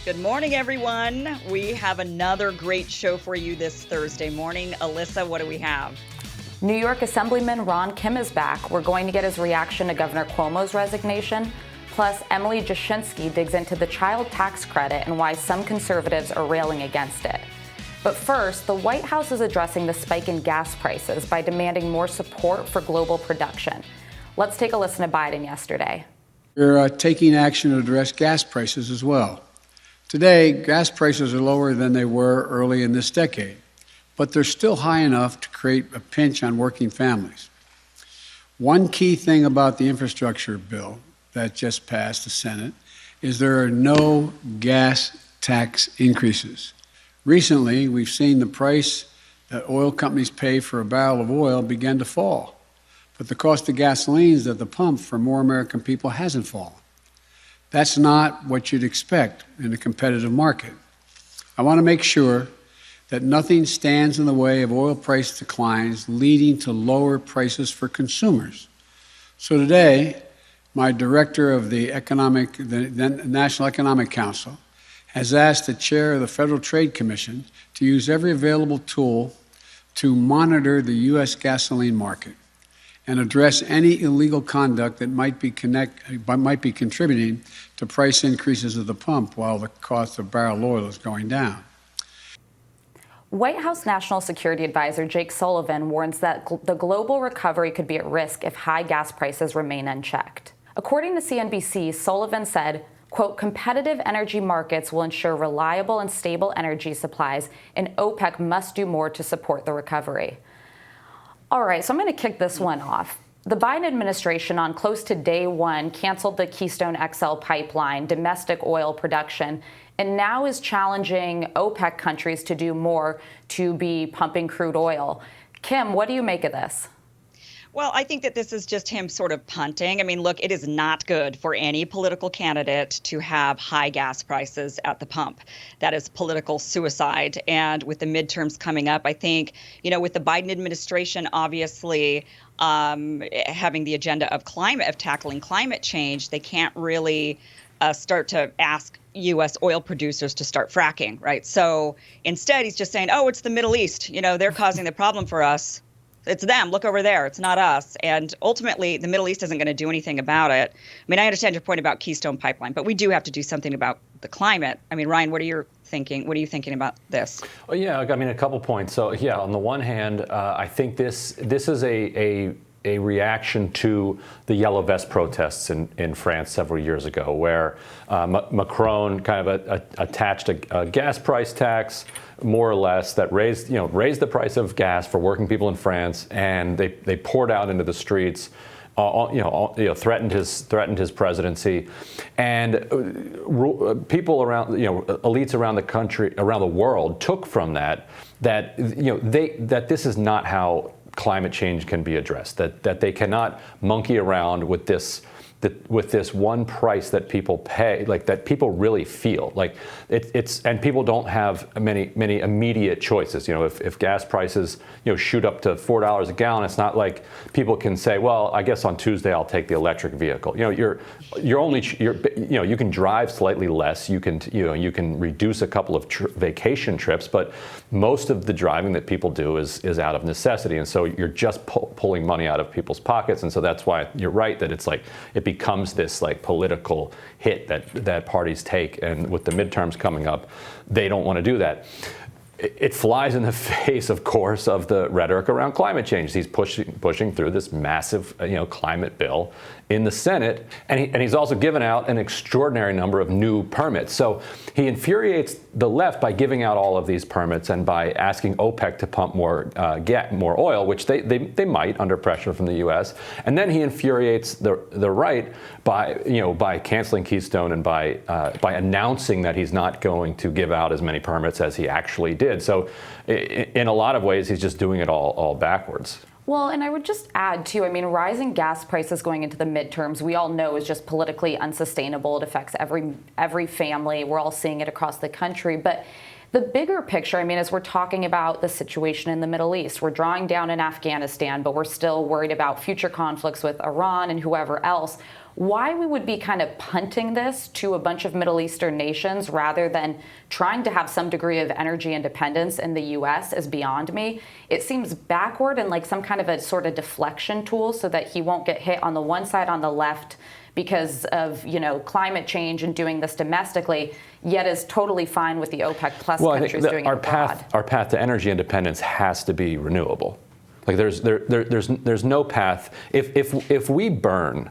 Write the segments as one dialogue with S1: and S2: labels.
S1: Good morning, everyone. We have another great show for you this Thursday morning. Alyssa, what do we have?
S2: New York Assemblyman Ron Kim is back. We're going to get his reaction to Governor Cuomo's resignation. Plus, Emily Jashinsky digs into the child tax credit and why some conservatives are railing against it. But first, the White House is addressing the spike in gas prices by demanding more support for global production. Let's take a listen to Biden yesterday.
S3: We're taking action to address gas prices as well. Today, gas prices are lower than they were early in this decade, but they're still high enough to create a pinch on working families. One key thing about the infrastructure bill that just passed the Senate is there are no gas tax increases. Recently, we've seen the price that oil companies pay for a barrel of oil begin to fall, but the cost of gasolines at the pump for more American people hasn't fallen. That's not what you'd expect in a competitive market. I want to make sure that nothing stands in the way of oil price declines leading to lower prices for consumers. So today, my director of the National Economic Council has asked the chair of the Federal Trade Commission to use every available tool to monitor the U.S. gasoline market and address any illegal conduct that might be contributing to price increases at the pump while the cost of barrel oil is going down.
S2: White House National Security Advisor Jake Sullivan warns that the global recovery could be at risk if high gas prices remain unchecked. According to CNBC, Sullivan said, quote, competitive energy markets will ensure reliable and stable energy supplies, and OPEC must do more to support the recovery. All right, so I'm going to kick this one off. The Biden administration on close to day one canceled the Keystone XL pipeline, domestic oil production, and now is challenging OPEC countries to do more to be pumping crude oil. Kim, what do you make of this?
S1: Well, I think that this is just him sort of punting. I mean, look, it is not good for any political candidate to have high gas prices at the pump. That is political suicide. And with the midterms coming up, I think, with the Biden administration, obviously, having the agenda of tackling climate change, they can't really start to ask U.S. oil producers to start fracking, right? So instead, he's just saying, oh, it's the Middle East. They're causing the problem for us. It's them. Look over there. It's not us. And ultimately, the Middle East isn't going to do anything about it. I mean, I understand your point about Keystone Pipeline, but we do have to do something about the climate. I mean, Ryan, what are you thinking? What are you thinking about this?
S4: Well, yeah, I mean, a couple points. So, yeah, on the one hand, I think this is a reaction to the Yellow Vest protests in France several years ago, where Macron kind of attached a gas price tax, more or less, that raised the price of gas for working people in France, and they poured out into the streets, threatened his presidency, and people around, elites around the country, around the world, took from that this is not how climate change can be addressed, that they cannot monkey around with this one price that people pay, like that people really feel like and people don't have many immediate choices. If gas prices shoot up to $4 a gallon, it's not like people can say, well, I guess on Tuesday I'll take the electric vehicle. You can drive slightly less, you can reduce a couple of vacation trips, but most of the driving that people do is out of necessity, and so you're just pulling money out of people's pockets. And so that's why you're right that it's like it becomes this like political hit that parties take, and with the midterms coming up, they don't want to do that. It flies in the face, of course, of the rhetoric around climate change. He's pushing through this massive, climate bill in the Senate, and he's also given out an extraordinary number of new permits. So he infuriates the left by giving out all of these permits and by asking OPEC to pump more oil, which they might under pressure from the U.S. And then he infuriates the right by canceling Keystone and by announcing that he's not going to give out as many permits as he actually did. So in a lot of ways, he's just doing it all backwards.
S2: Well, and I would just add, too, rising gas prices going into the midterms, we all know is just politically unsustainable. It affects every family. We're all seeing it across the country. But the bigger picture, as we're talking about the situation in the Middle East, we're drawing down in Afghanistan, but we're still worried about future conflicts with Iran and whoever else. Why we would be kind of punting this to a bunch of Middle Eastern nations rather than trying to have some degree of energy independence in the U.S. is beyond me. It seems backward and like some kind of a sort of deflection tool so that he won't get hit on the one side on the left because of, climate change and doing this domestically, yet is totally fine with the OPEC plus countries doing it abroad.
S4: Our path to energy independence has to be renewable. Like there's no path if we burn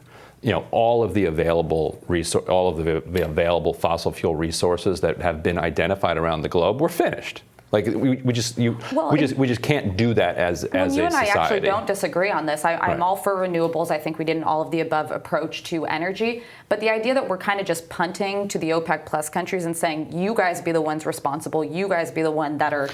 S4: all of the available available fossil fuel resources that have been identified around the globe, we're finished. Like we just can't do that as a society.
S2: You and I actually don't disagree on this. I'm all for renewables. I think we did an all of the above approach to energy. But the idea that we're kind of just punting to the OPEC plus countries and saying, you guys be the ones responsible, you guys be the one that are.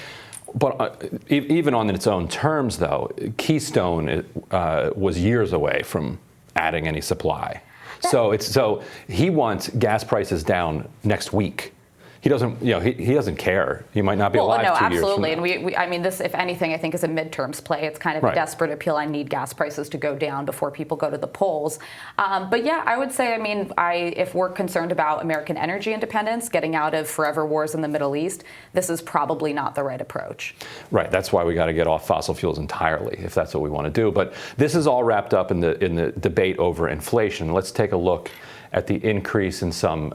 S4: But even on its own terms, though, Keystone was years away from adding any supply. So he wants gas prices down next week. He doesn't, he doesn't care. He might not be alive 2 years from now.
S2: Absolutely. And this, if anything, I think is a midterms play. It's kind of a desperate appeal. I need gas prices to go down before people go to the polls. But yeah, I would say, if we're concerned about American energy independence, getting out of forever wars in the Middle East, this is probably not the right approach.
S4: Right. That's why we got to get off fossil fuels entirely, if that's what we want to do. But this is all wrapped up in the debate over inflation. Let's take a look at the increase in some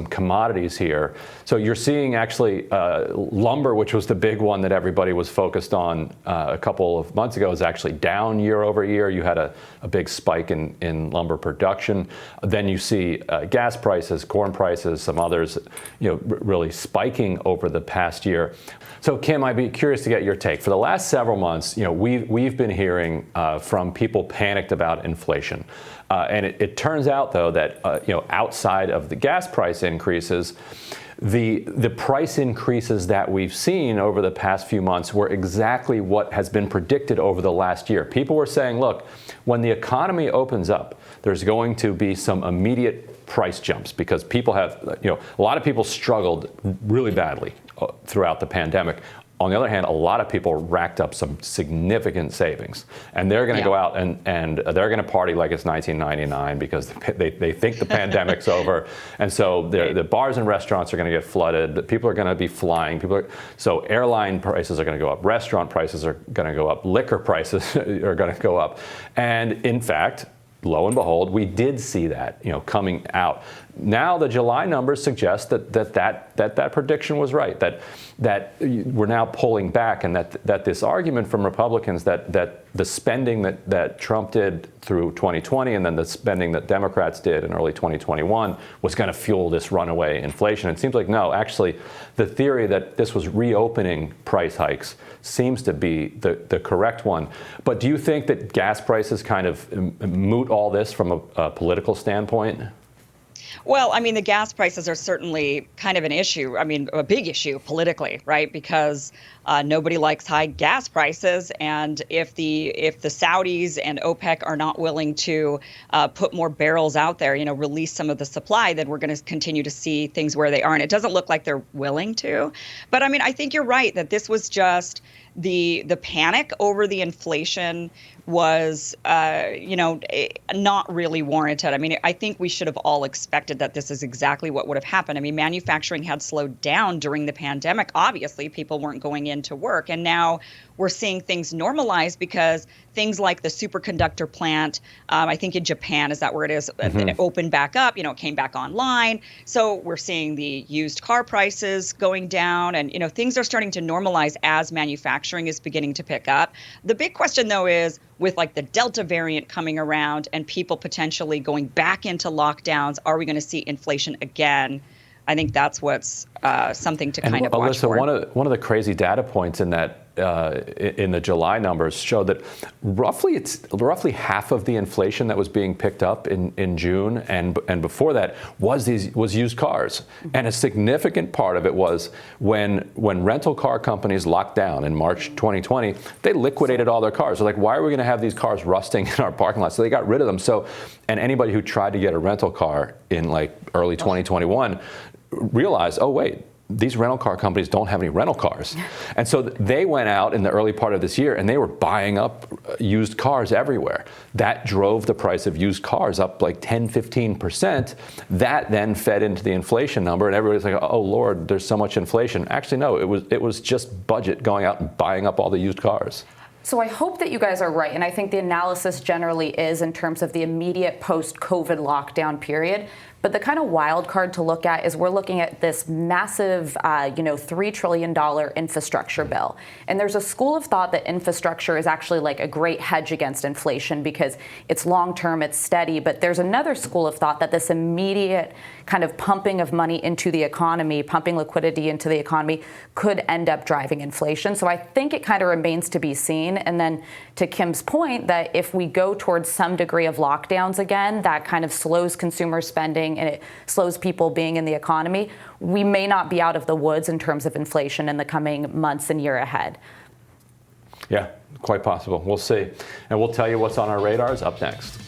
S4: commodities here. So you're seeing actually lumber, which was the big one that everybody was focused on a couple of months ago, is actually down year over year. You had a big spike in lumber production. Then you see gas prices, corn prices, some others, really spiking over the past year. So Kim, I'd be curious to get your take. For the last several months, we've been hearing from people panicked about inflation. And it turns out, though, that outside of the gas price increases, the price increases that we've seen over the past few months were exactly what has been predicted over the last year. People were saying, look, when the economy opens up, there's going to be some immediate price jumps because people have, a lot of people struggled really badly throughout the pandemic. On the other hand, a lot of people racked up some significant savings, and they're going to go out and they're going to party like it's 1999 because they think the pandemic's over, and so the bars and restaurants are going to get flooded. People are going to be flying. So airline prices are going to go up. Restaurant prices are going to go up. Liquor prices are going to go up, and in fact, lo and behold, we did see that coming out. Now the July numbers suggest that prediction was right. That we're now pulling back, and that this argument from Republicans that the spending that Trump did through 2020 and then the spending that Democrats did in early 2021 was going to fuel this runaway inflation. It seems like no, actually, the theory that this was reopening price hikes seems to be the correct one. But do you think that gas prices kind of moot all this from a political standpoint?
S1: Well, the gas prices are certainly kind of an issue. A big issue politically, right? Because nobody likes high gas prices, and if the Saudis and OPEC are not willing to put more barrels out there, release some of the supply, then we're going to continue to see things where they are. And it doesn't look like they're willing to. But I think you're right that this was just the panic over the inflation was, not really warranted. I think we should have all expected that this is exactly what would have happened. Manufacturing had slowed down during the pandemic. Obviously, people weren't going into work. And now we're seeing things normalize because things like the superconductor plant, I think in Japan, is that where it is, it opened back up, it came back online. So we're seeing the used car prices going down and, things are starting to normalize as manufacturing is beginning to pick up. The big question, though, is with like the Delta variant coming around and people potentially going back into lockdowns, are we going to see inflation again? I think that's what's something to kind of watch
S4: Alyssa,
S1: for.
S4: one of the crazy data points in that in the July numbers show that roughly half of the inflation that was being picked up in June and before that was used cars, and a significant part of it was when rental car companies locked down in March 2020, they liquidated all their cars. They're like, why are we going to have these cars rusting in our parking lot? So they got rid of them. And anybody who tried to get a rental car in like early 2021 realized, oh wait, these rental car companies don't have any rental cars. And so they went out in the early part of this year and they were buying up used cars everywhere. That drove the price of used cars up like 10, 15%. That then fed into the inflation number, and everybody's like, oh Lord, there's so much inflation. Actually, no, it was just budget going out and buying up all the used cars.
S2: So I hope that you guys are right, and I think the analysis generally is in terms of the immediate post-COVID lockdown period. But the kind of wild card to look at is we're looking at this massive, $3 trillion infrastructure bill. And there's a school of thought that infrastructure is actually like a great hedge against inflation because it's long-term, it's steady. But there's another school of thought that this immediate kind of pumping of money into the economy, pumping liquidity into the economy, could end up driving inflation. So I think it kind of remains to be seen. And then to Kim's point, that if we go towards some degree of lockdowns again, that kind of slows consumer spending and it slows people being in the economy, we may not be out of the woods in terms of inflation in the coming months and year ahead.
S4: Yeah, quite possible. We'll see. And we'll tell you what's on our radars up next.